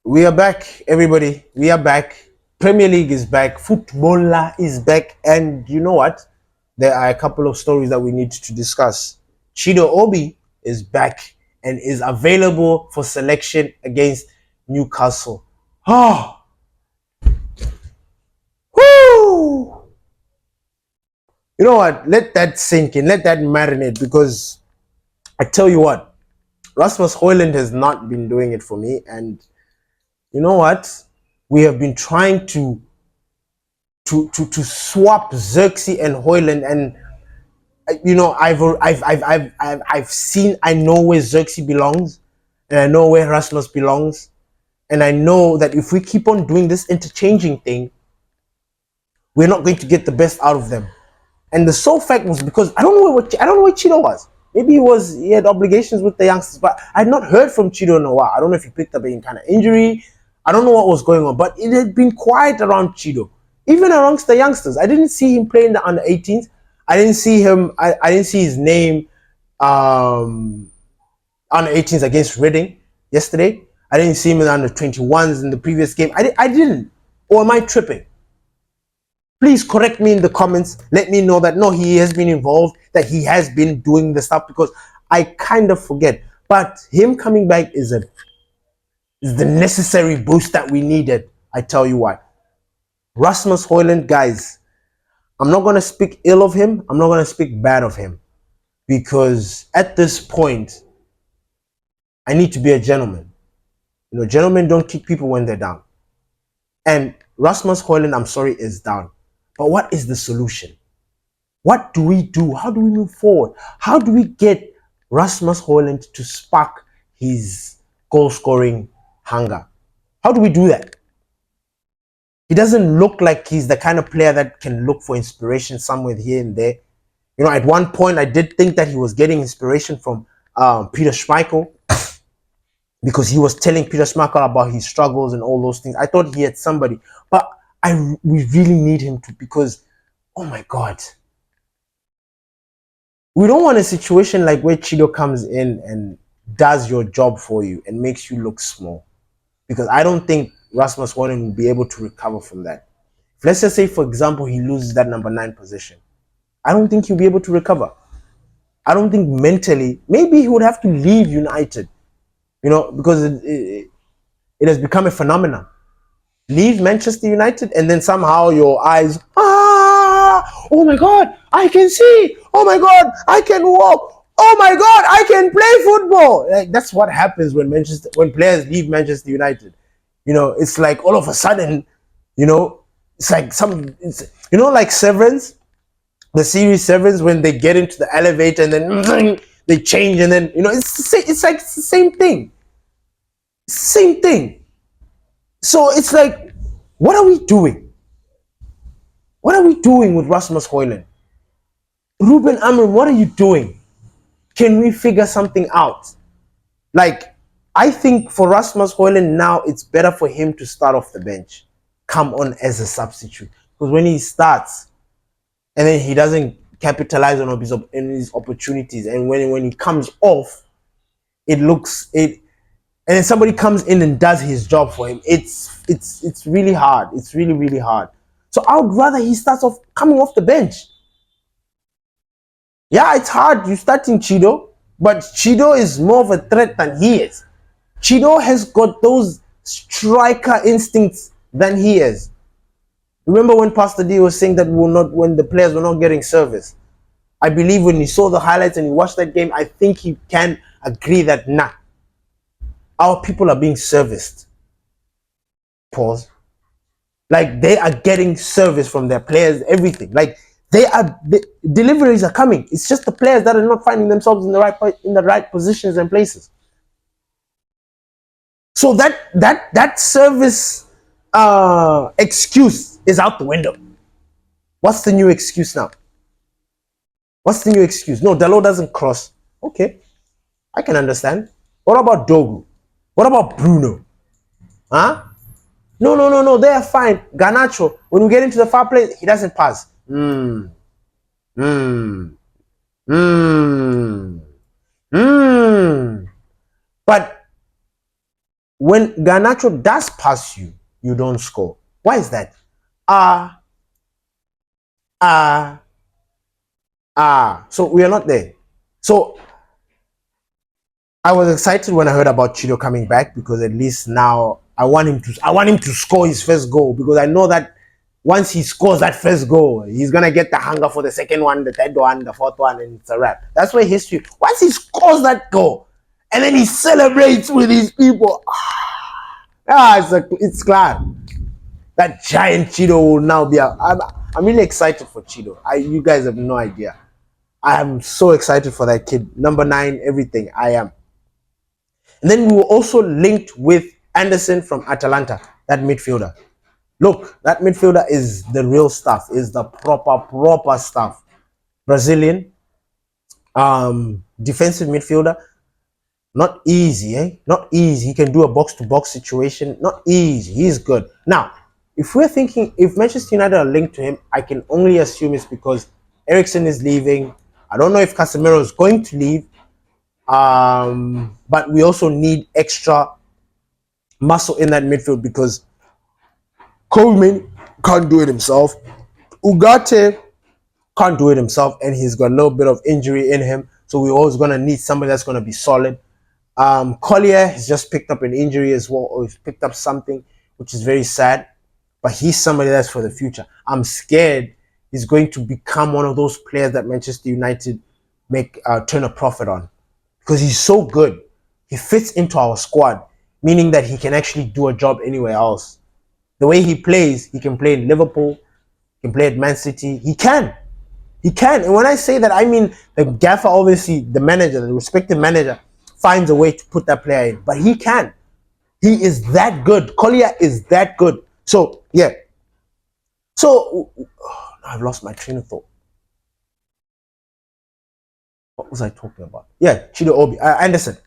We are back, everybody. We are back. Premier League is back. Footballer is back. And you know what? There are a couple of stories that we need to discuss. Chido Obi is back and is available for selection against Newcastle. Oh, whoo! You know what? Let that sink in. Let that marinate because I tell you what, Rasmus Højlund has not been doing it for me. And you know what? We have been trying to swap Xerxes and Hoyland, and I've seen, I know where Xerxes belongs, and I know where Rasmus belongs, and I know that if we keep on doing this interchanging thing, we're not going to get the best out of them. And the sole fact was because I don't know where Chido was. Maybe he had obligations with the youngsters, but I had not heard from Chido in a while. I don't know if he picked up any kind of injury. I don't know what was going on, but it had been quiet around Chido, even amongst the youngsters. I didn't see him playing the under 18s. I didn't see him. I didn't see his name under 18s against Reading yesterday. I didn't see him in the under 21s in the previous game. I didn't. Or am I tripping? Please correct me in the comments. Let me know that no, he has been involved, that he has been doing the stuff, because I kind of forget. But him coming back is the necessary boost that we needed. I tell you why. Rasmus Højlund, guys, I'm not going to speak ill of him. I'm not going to speak bad of him, because at this point, I need to be a gentleman. You know, gentlemen don't kick people when they're down. And Rasmus Højlund, I'm sorry, is down. But what is the solution? What do we do? How do we move forward? How do we get Rasmus Højlund to spark his goal-scoring hunger? How do we do that? He doesn't look like he's the kind of player that can look for inspiration somewhere here and there. You know, at one point, I did think that he was getting inspiration from Peter Schmeichel, because he was telling Peter Schmeichel about his struggles and all those things. I thought he had somebody, but we really need him to, because, oh my God, we don't want a situation like where Chido comes in and does your job for you and makes you look small, because I don't think Rasmus Højlund will be able to recover from that. If, let's just say, for example, he loses that number 9 position, I don't think he'll be able to recover. I don't think mentally, maybe he would have to leave United, you know, because it has become a phenomenon. Leave Manchester United and then somehow your eyes, oh my God, I can see, oh my God, I can walk, oh my God, I can play football. Like, that's what happens when players leave Manchester United. You know, it's like all of a sudden, you know, it's like like Severance, the series Severance, when they get into the elevator and then they change, and then, it's like it's the same thing. Same thing. So it's like, what are we doing? What are we doing with Rasmus Højlund? Ruben Amorim, what are you doing? Can we figure something out? Like, I think for Rasmus Højlund now, it's better for him to start off the bench, come on as a substitute. Because when he starts and then he doesn't capitalize on his opportunities, and when he comes off, and then somebody comes in and does his job for him, it's really hard. It's really, really hard. So I would rather he starts off coming off the bench. Yeah, it's hard. You starting Chido, but Chido is more of a threat than he is. Chido has got those striker instincts than he is. Remember when Pastor D was saying that when the players were not getting service? I believe when he saw the highlights and he watched that game, I think he can agree that our people are being serviced. Pause. Like, they are getting service from their players, everything. Like, the deliveries are coming. It's just the players that are not finding themselves in the right positions and places. So that service excuse is out the window. What's the new excuse now? What's the new excuse? No, Dalot doesn't cross. Okay, I can understand. What about Dogu? What about Bruno? Huh? No. They are fine. Garnacho, when we get into the far play, he doesn't pass. Hmm. But when Garnacho does pass you, you don't score. Why is that? Ah, ah, So we are not there. So I was excited when I heard about Chido coming back, because at least now I want him to score his first goal, because I know that once he scores that first goal, he's gonna get the hunger for the second one, the third one, the fourth one, and it's a wrap. That's where history. Once he scores that goal, and then he celebrates with his people, it's glad that giant Chido will now be. I'm really excited for Chido. You guys have no idea. I am so excited for that kid. Number 9, everything. I am. And then we were also linked with Anderson from Atalanta, that midfielder. Look, that midfielder is the real stuff, is the proper stuff. Brazilian, defensive midfielder. Not easy, eh? Not easy. He can do a box-to-box situation. Not easy. He's good. Now, if we're thinking, if Manchester United are linked to him, I can only assume it's because Eriksen is leaving. I don't know if Casemiro is going to leave. But we also need extra muscle in that midfield, because Coleman can't do it himself. Ugarte can't do it himself, and he's got a little bit of injury in him. So we're always going to need somebody that's going to be solid. Collier has just picked up an injury as well, or he's picked up something, which is very sad. But he's somebody that's for the future. I'm scared he's going to become one of those players that Manchester United turn a profit on, because he's so good. He fits into our squad, meaning that he can actually do a job anywhere else. The way he plays, he can play in Liverpool, he can play at Man City. He can. And when I say that, I mean the gaffer, obviously, the manager, the respective manager, finds a way to put that player in. But he can. He is that good. Collier is that good. So, yeah. So, I've lost my train of thought. What was I talking about? Yeah, Chido Obi. Anderson.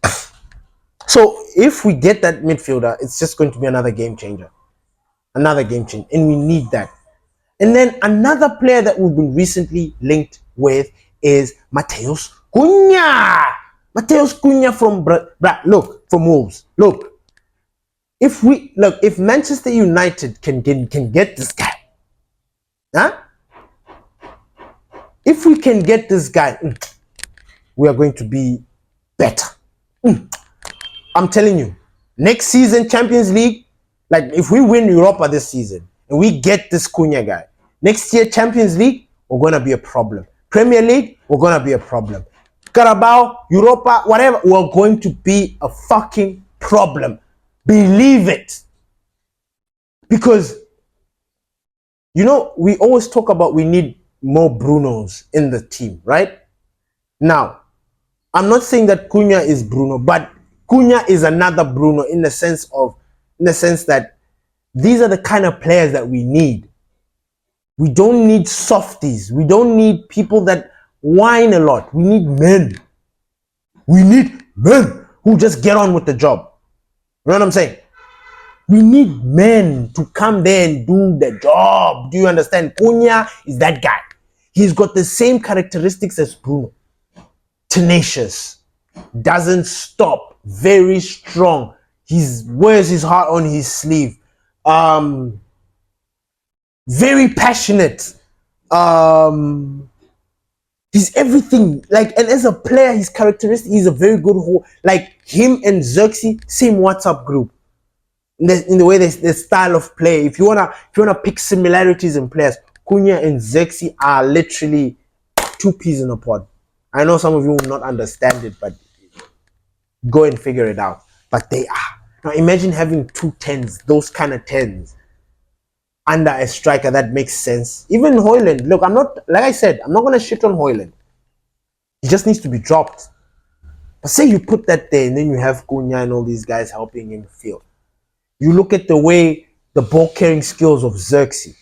So, if we get that midfielder, it's just going to be another game changer. Another game changer. And we need that. And then another player that we've been recently linked with is Matues Cunha. Matues Cunha from from Wolves. Look, if Manchester United can get this guy, huh? If we can get this guy, we are going to be better. I'm telling you, next season, Champions League, like if we win Europa this season and we get this Cunha guy, next year, Champions League, we're going to be a problem. Premier League, we're going to be a problem. Carabao, Europa, whatever, we're going to be a fucking problem. Believe it. Because, we always talk about we need more Brunos in the team, right? Now, I'm not saying that Cunha is Bruno, but Cunha is another Bruno in the sense that these are the kind of players that we need. We don't need softies. We don't need people that whine a lot. We need men. We need men who just get on with the job. You know what I'm saying? We need men to come there and do the job. Do you understand? Cunha is that guy. He's got the same characteristics as Bruno. Tenacious. Doesn't stop. Very strong. He wears his heart on his sleeve. Very passionate. He's everything. And as a player, his characteristic, he's a very good like him and Xerxes, same WhatsApp group. In the way their style of play. If you wanna pick similarities in players, Cunha and Xerxes are literally two peas in a pod. I know some of you will not understand it, but go and figure it out. But they are. Now imagine having 2 10s, those kind of 10s, under a striker. That makes sense. Even Højlund, look, I'm not gonna shit on Højlund. He just needs to be dropped. But say you put that there and then you have Cunha and all these guys helping in the field. You look at the way the ball carrying skills of Xerxes.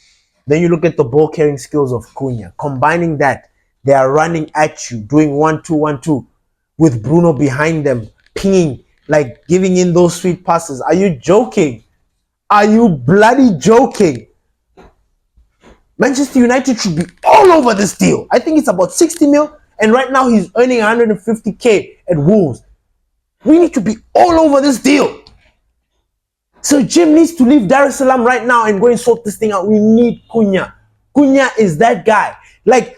Then you look at the ball carrying skills of Cunha. Combining that, they are running at you, doing 1-2-1-2 with Bruno behind them, pinging, like giving in those sweet passes. Are you joking? Are you bloody joking? Manchester United should be all over this deal. I think it's about 60 mil, and right now he's earning 150k at Wolves. We need to be all over this deal. So Jim needs to leave Dar es Salaam right now and go and sort this thing out. We need Cunha. Cunha is that guy. Like,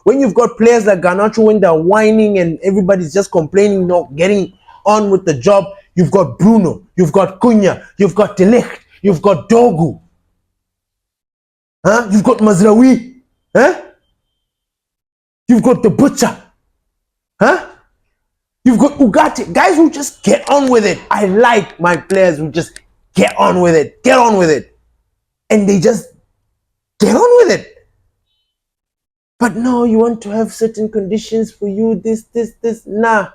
when you've got players like Garnacho, when they're whining and everybody's just complaining, not getting on with the job, you've got Bruno, you've got Cunha, you've got Athelic, you've got Dogu, huh? You've got Mazraoui, huh? You've got the Butcher, huh? You've got Ugarte, guys who just get on with it. I like my players who just get on with it, and they just get on with it. But no, you want to have certain conditions for you, this, nah.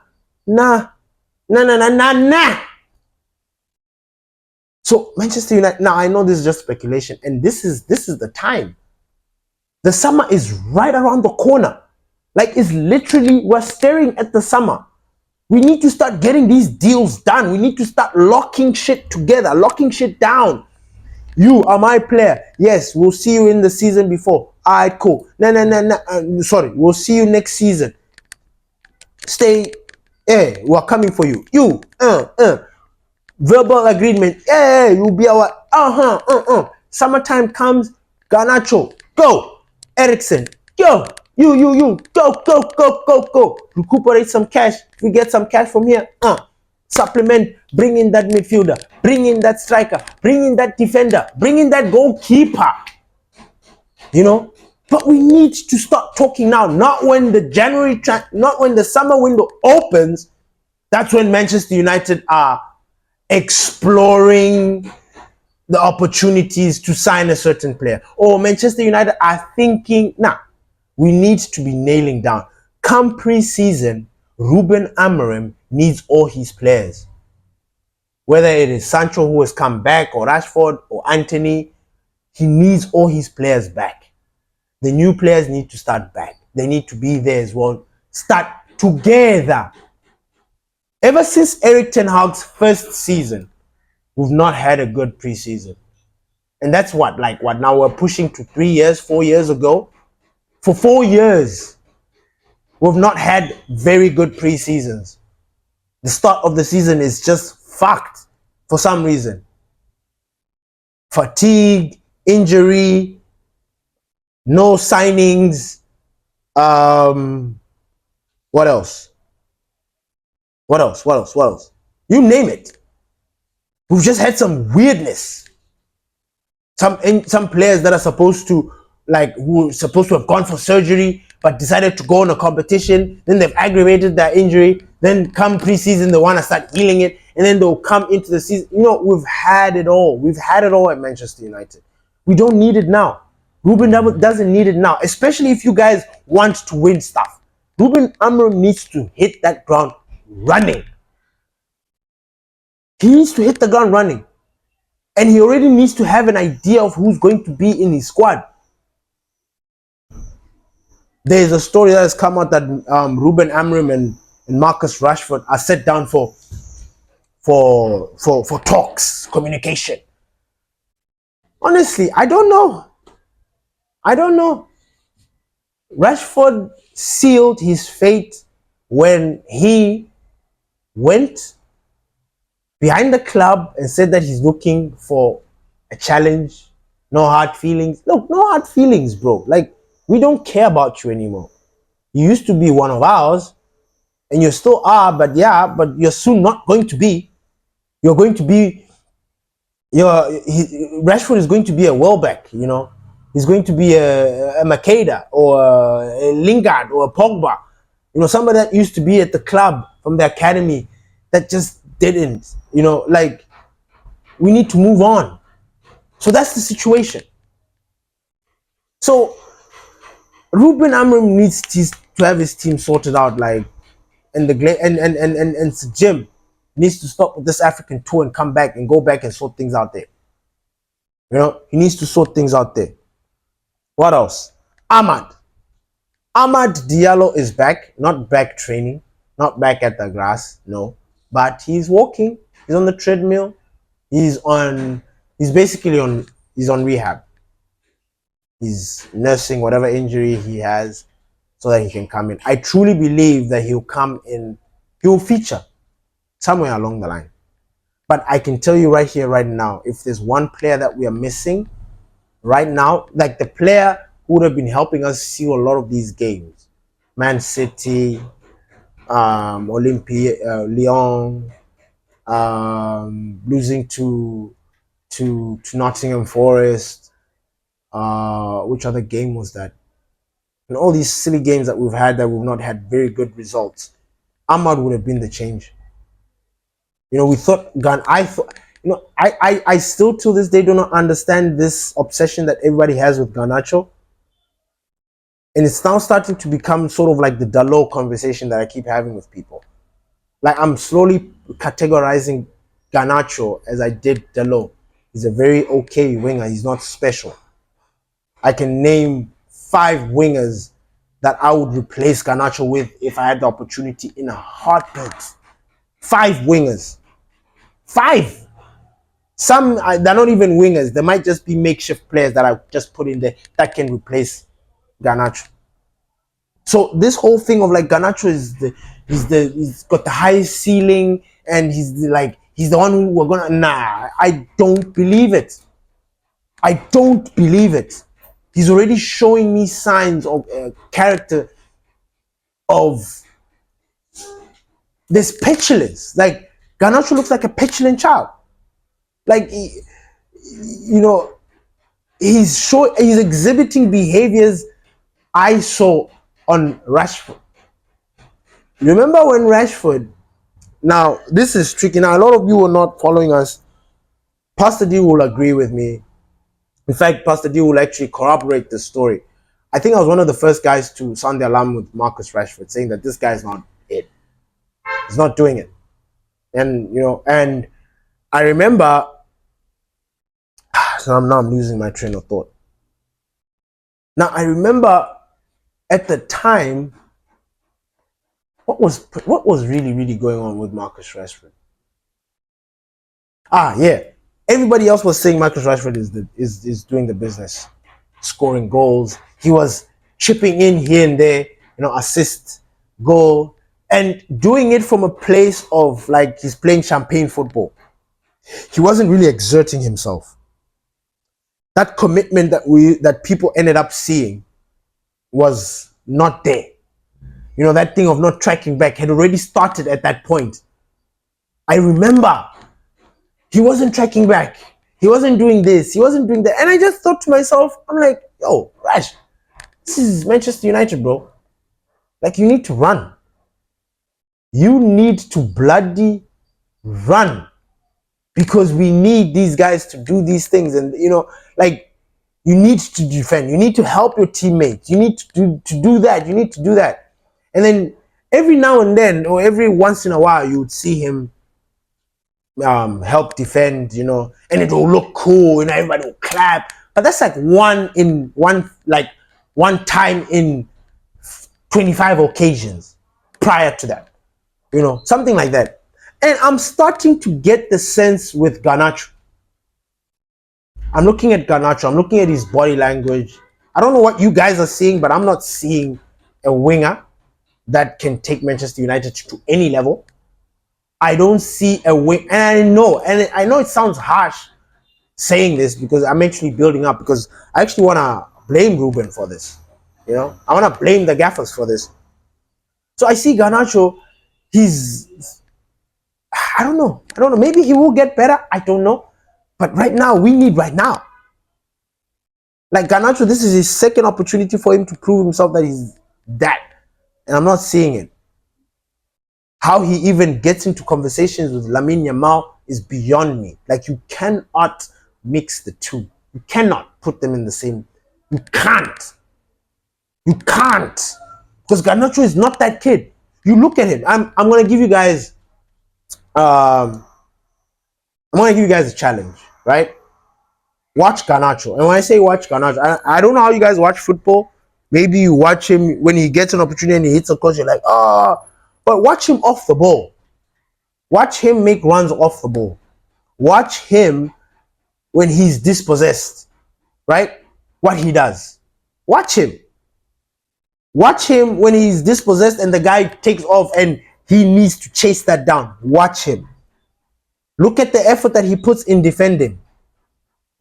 So Manchester United, now I know this is just speculation, and this is the time. The summer is right around the corner. Like, it's literally, we're staring at the summer. We need to start getting these deals done. We need to start locking shit together, locking shit down. You are my player. Yes, we'll see you in the season before. Alright, cool. Sorry, we'll see you next season. Stay. Hey, we're coming for you. You, verbal agreement. Hey, you'll be our. Summertime comes. Garnacho, go. Ericsson, go. You, go. Recuperate some cash. We get some cash from here. Supplement. Bring in that midfielder. Bring in that striker. Bring in that defender. Bring in that goalkeeper. You know. But we need to start talking now, not when the summer window opens. That's when Manchester United are exploring the opportunities to sign a certain player. Or Manchester United are thinking, we need to be nailing down. Come pre-season, Ruben Amorim needs all his players. Whether it is Sancho who has come back, or Rashford, or Anthony, he needs all his players back. The new players need to start back. They need to be there as well. Start together. Ever since Erik ten Hag's first season, we've not had a good preseason. And that's what now we're pushing to 3 years, 4 years ago. For 4 years, we've not had very good preseasons. The start of the season is just fucked for some reason. Fatigue, injury, no signings. What else? You name it. We've just had some weirdness. Some players that are supposed to have gone for surgery but decided to go on a competition. Then they've aggravated their injury. Then come preseason, they want to start healing it, and then they'll come into the season. You know, we've had it all. We've had it all at Manchester United. We don't need it now. Ruben doesn't need it now, especially if you guys want to win stuff. Ruben Amorim needs to hit that ground running. He needs to hit the ground running. And he already needs to have an idea of who's going to be in his squad. There's a story that has come out that Ruben Amorim and Marcus Rashford are set down for talks, communication. Honestly, I don't know. Rashford sealed his fate when he went behind the club and said that he's looking for a challenge. No hard feelings. Look, no hard feelings, bro. Like, we don't care about you anymore. You used to be one of ours, and you still are, but you're soon not going to be. You're going to be Rashford is going to be a Welbeck, you know. He's going to be a Makeda or a Lingard or a Pogba. You know, somebody that used to be at the club from the academy that just didn't. You know, like, we need to move on. So that's the situation. So Ruben Amorim needs to have his team sorted out, like, and Jim needs to stop with this African tour and come back and go back and sort things out there. You know, he needs to sort things out there. What else? Amad Diallo is back, not back training, not back at the grass, no, but he's walking. He's on the treadmill. He's basically on rehab. He's nursing whatever injury he has so that he can come in. I truly believe that he'll come in, he'll feature somewhere along the line. But I can tell you right here, right now, if there's one player that we are missing right now, like the player who would have been helping us seal a lot of these games, Man City, Olympia, Lyon, losing to Nottingham Forest. Which other game was that? And all these silly games that we've had that we've not had very good results. Ahmad would have been the change. We thought Gun. I thought. I still to this day do not understand this obsession that everybody has with Garnacho, and it's now starting to become sort of like the Dalot conversation that I keep having with people. Like I'm slowly categorizing Garnacho as I did Dalot. He's a very okay winger. He's not special. I can name 5 wingers that I would replace Garnacho with if I had the opportunity in a heartbeat. 5 wingers. 5. Some they're not even wingers. They might just be makeshift players that I just put in there that can replace Garnacho. So this whole thing of like Garnacho he's got the highest ceiling and he's the one who we're gonna I don't believe it. I don't believe it. He's already showing me signs of character of this petulance. Like Garnacho looks like a petulant child. Like he's exhibiting behaviors I saw on Rashford. Remember when Rashford? Now this is tricky. Now a lot of you are not following us. Pastor D will agree with me. In fact, Pastor D will actually corroborate the story. I think I was one of the first guys to sound the alarm with Marcus Rashford, saying that this guy is not it. He's not doing it. And I remember. So now I'm losing my train of thought. Now I remember at the time, what was really going on with Marcus Rashford? Yeah, everybody else was saying Marcus Rashford is doing the business, scoring goals. He was chipping in here and there, assist, goal, and doing it from a place of like he's playing champagne football. He wasn't really exerting himself. That commitment that people ended up seeing was not there. That thing of not tracking back had already started at that point. I remember he wasn't tracking back. He wasn't doing this. He wasn't doing that. And I just thought to myself, I'm like, yo, Rash, this is Manchester United, bro. Like, you need to run. You need to bloody run. Because we need these guys to do these things. And, you need to defend. You need to help your teammates. You need to do that. You need to do that. And then every now and then, or every once in a while, you would see him help defend, and it will look cool, everybody will clap. But that's like one time in 25 occasions prior to that, something like that. And I'm starting to get the sense with Garnacho. I'm looking at Garnacho. I'm looking at his body language. I don't know what you guys are seeing, but I'm not seeing a winger that can take Manchester United to any level. I don't see a wing, and I know it sounds harsh saying this because I'm actually building up, because I actually want to blame Ruben for this. I want to blame the gaffers for this. So I see Garnacho, I don't know. Maybe he will get better. I don't know. But right now, we need right now. Like Garnacho, this is his second opportunity for him to prove himself that he's that. And I'm not seeing it. How he even gets into conversations with Lamine Yamal is beyond me. Like, you cannot mix the two. You cannot put them in the same. You can't. You can't. Because Garnacho is not that kid. You look at him. I'm gonna give you guys a challenge, right? Watch Garnacho. And when I say watch Garnacho, I don't know how you guys watch football. Maybe you watch him when he gets an opportunity and he hits a cross, you're like, but watch him off the ball. Watch him make runs off the ball. Watch him when he's dispossessed, right? What he does. Watch him. Watch him when he's dispossessed and the guy takes off and he needs to chase that down. Watch him. Look at the effort that he puts in defending.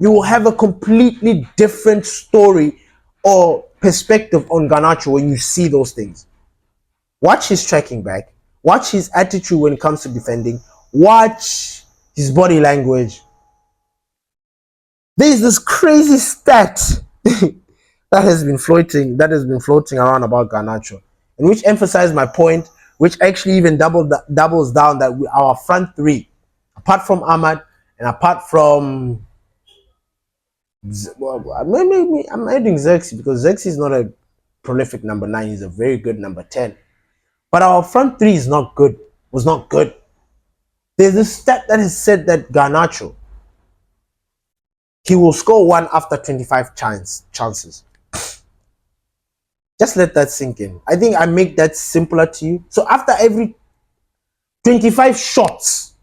You will have a completely different story or perspective on Garnacho when you see those things. Watch his tracking back. Watch his attitude when it comes to defending. Watch his body language. There's this crazy stat that has been floating around about Garnacho, and which emphasized my point, which actually even doubles down that our front three, apart from Ahmad and apart from maybe I'm adding Xerxes because Xerxes is not a prolific number 9. He's a very good number 10. But our front three is not good. Was not good. There's a stat that has said that Garnacho, he will score one after 25 chances. Just let that sink in. I think I make that simpler to you. So after every 25 shots,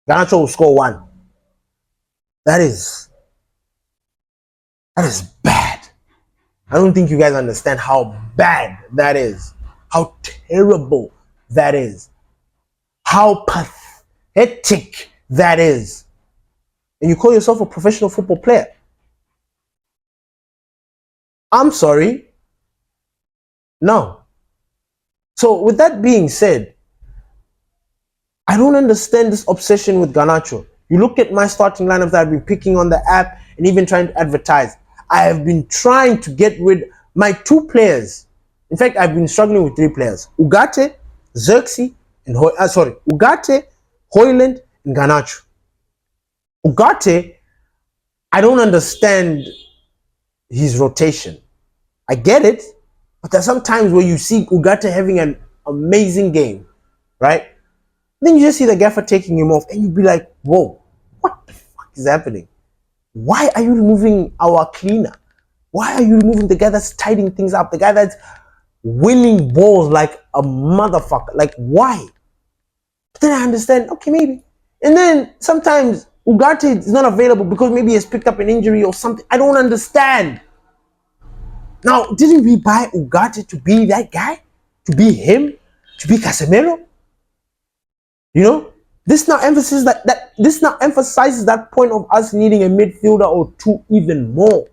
Garnacho will score one. That is bad. I don't think you guys understand how bad that is. How terrible that is. How pathetic that is. And you call yourself a professional football player. I'm sorry. No. So with that being said, I don't understand this obsession with Garnacho. You look at my starting lineup that I've been picking on the app and even trying to advertise. I have been trying to get rid of my 2 players. In fact, I've been struggling with 3 players. Ugarte, Xerxes, and Ugarte, Hoyland, and Garnacho. Ugarte, I don't understand his rotation. I get it, but there's some times where you see Ugarte having an amazing game, right? Then you just see the gaffer taking him off, and you be like, whoa, what the fuck is happening? Why are you removing our cleaner? Why are you removing the guy that's tidying things up? The guy that's winning balls like a motherfucker? Like, why? But then I understand, okay, maybe. And then sometimes Ugarte is not available because maybe he has picked up an injury or something. I don't understand. Now, didn't we buy Ugarte to be that guy? To be him? To be Casemiro? You know? This now emphasizes that point of us needing a midfielder or 2 even more.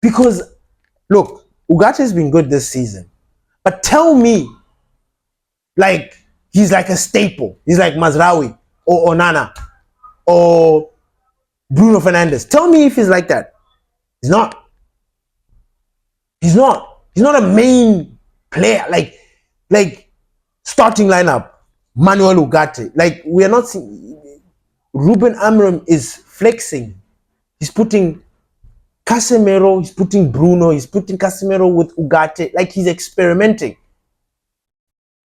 Because, look, Ugarte has been good this season. But tell me, like, he's like a staple. He's like Mazraoui or Onana or Bruno Fernandes. Tell me if he's like that. He's not. He's not. He's not a main player. Like starting lineup. Manuel Ugarte. Like, we are not seeing. Ruben Amorim is flexing. He's putting Casemiro, he's putting Bruno, he's putting Casemiro with Ugarte. Like, he's experimenting.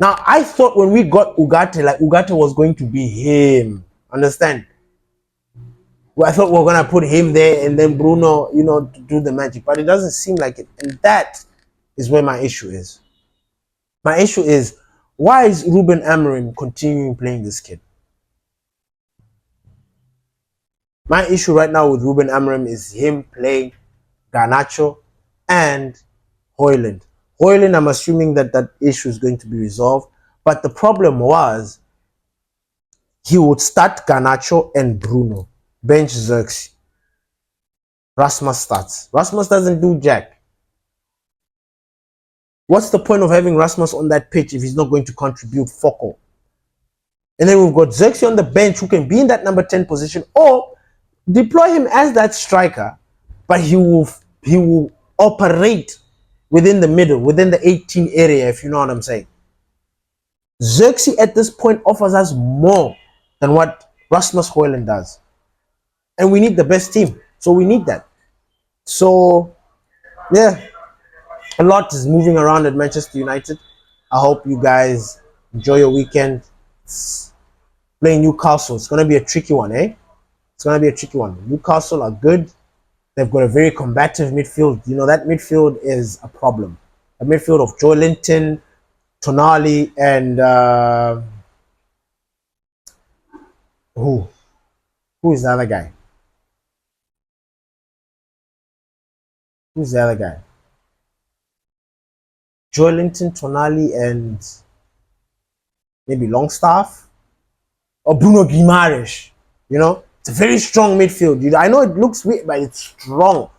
Now, I thought when we got Ugarte, like, Ugarte was going to be him. Understand? Well, I thought we were going to put him there and then Bruno, you know, to do the magic. But it doesn't seem like it. And that is where my issue is. My issue is, why is Ruben Amorim continuing playing this kid? My issue right now with Ruben Amorim is him playing Garnacho and Hoyland. Hoyland, I'm assuming that issue is going to be resolved. But the problem was, he would start Garnacho and Bruno. Bench Xerxes. Rasmus starts. Rasmus doesn't do jack. What's the point of having Rasmus on that pitch if he's not going to contribute focal? And then we've got Xerxes on the bench who can be in that number 10 position, or deploy him as that striker, but he will operate within the middle, within the 18 area, if you know what I'm saying. Xerxes at this point offers us more than what Rasmus Højlund does. And we need the best team. So we need that. So, yeah, a lot is moving around at Manchester United. I hope you guys enjoy your weekend. Playing Newcastle. It's going to be a tricky one, eh? It's going to be a tricky one. Newcastle are good. They've got a very combative midfield. You know, that midfield is a problem. A midfield of Joe Linton, Tonali, and who is the other guy? Who's the other guy? Joe Linton, Tonali, and maybe Longstaff. or Bruno Guimaraes. You know, it's a very strong midfield. I know it looks weird, but it's strong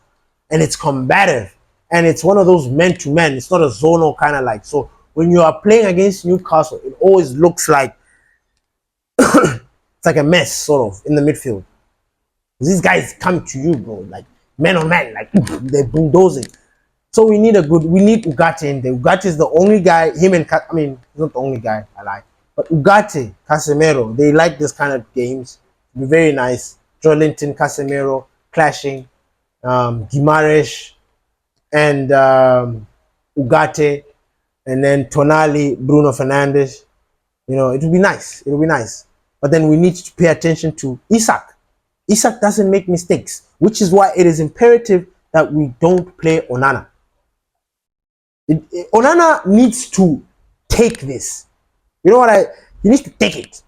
and it's combative and it's one of those men to men. It's not a zonal kind of like. So when you are playing against Newcastle, it always looks like it's like a mess sort of in the midfield. These guys come to you, bro, like man on man, like they're bulldozing. So we need Ugarte in there. Ugarte is the only guy, he's not the only guy I like. But Ugarte, Casemiro, they like this kind of games. It'll be very nice. Joelinton, Casemiro, clashing. Guimaraes and Ugarte. And then Tonali, Bruno Fernandes. You know, it will be nice. It will be nice. But then we need to pay attention to Isak. Isak doesn't make mistakes, which is why it is imperative that we don't play Onana. Onana needs to take this. You know what he needs to take it.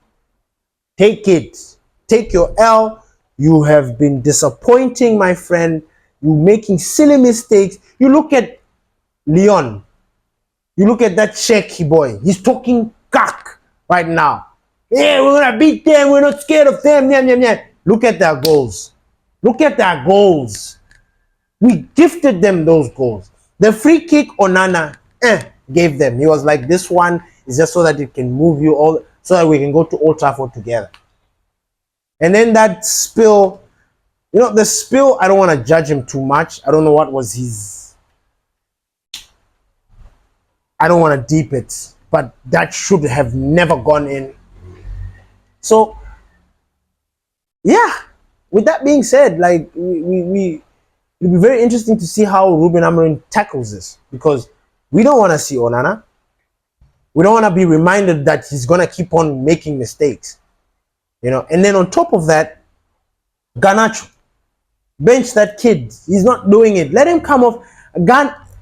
Take it. Take your L. You have been disappointing, my friend. You're making silly mistakes. You look at Leon. You look at that Czech boy. He's talking cock right now. Yeah, we're gonna beat them. We're not scared of them. Yeah, yeah, yeah. Look at their goals. Look at their goals. We gifted them those goals. The free kick Onana gave them. He was like, this one is just so that it can move you all, so that we can go to Old Trafford together. And then that spill, you know, the spill, I don't want to judge him too much. I don't know what was his, I don't want to deep it, but that should have never gone in. So, yeah, with that being said, like, it'll be very interesting to see how Ruben Amorim tackles this, because we don't want to see Onana. We don't want to be reminded that he's going to keep on making mistakes. You know, and then on top of that, Garnacho. Bench that kid. He's not doing it. Let him come off.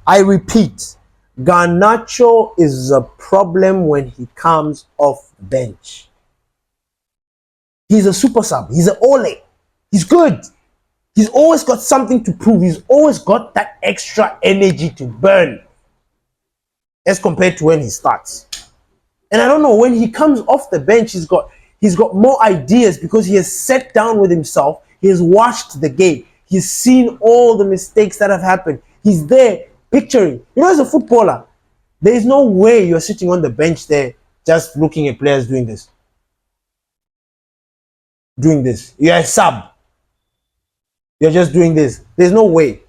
I repeat, Garnacho is a problem when he comes off the bench. He's a super sub. He's an Ole. He's good. He's always got something to prove. He's always got that extra energy to burn as compared to when he starts. And I don't know, when he comes off the bench, he's got more ideas because he has sat down with himself. He has watched the game. He's seen all the mistakes that have happened. He's there picturing. You know, as a footballer, there is no way you're sitting on the bench there just looking at players doing this. Doing this. You're a sub. You're just doing this. There's no way.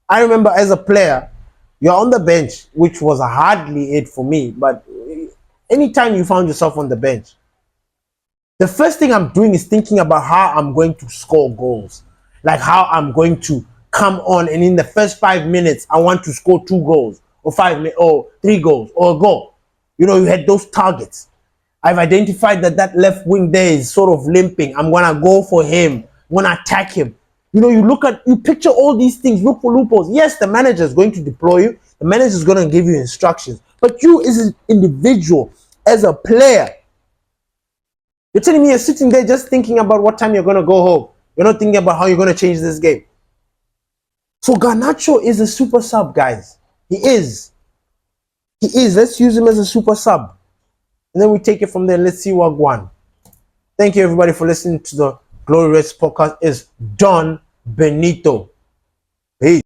I remember as a player, you're on the bench, which was hardly it for me, but anytime you found yourself on the bench, the first thing I'm doing is thinking about how I'm going to score goals. Like how I'm going to come on and in the first 5 minutes, I want to score 2 goals or 3 goals or a goal. You know, you had those targets. I've identified that left wing there is sort of limping. I'm going to go for him. I'm going to attack him. You know, you picture all these things, look for loopholes. Yes, the manager is going to deploy you. The manager is going to give you instructions. But you as an individual, as a player, you're telling me you're sitting there just thinking about what time you're going to go home. You're not thinking about how you're going to change this game. So Garnacho is a super sub, guys. He is. He is. Let's use him as a super sub. And then we take it from there. Let's see what won. Thank you, everybody, for listening to the Glory Reds podcast. Is Don Benito. Peace.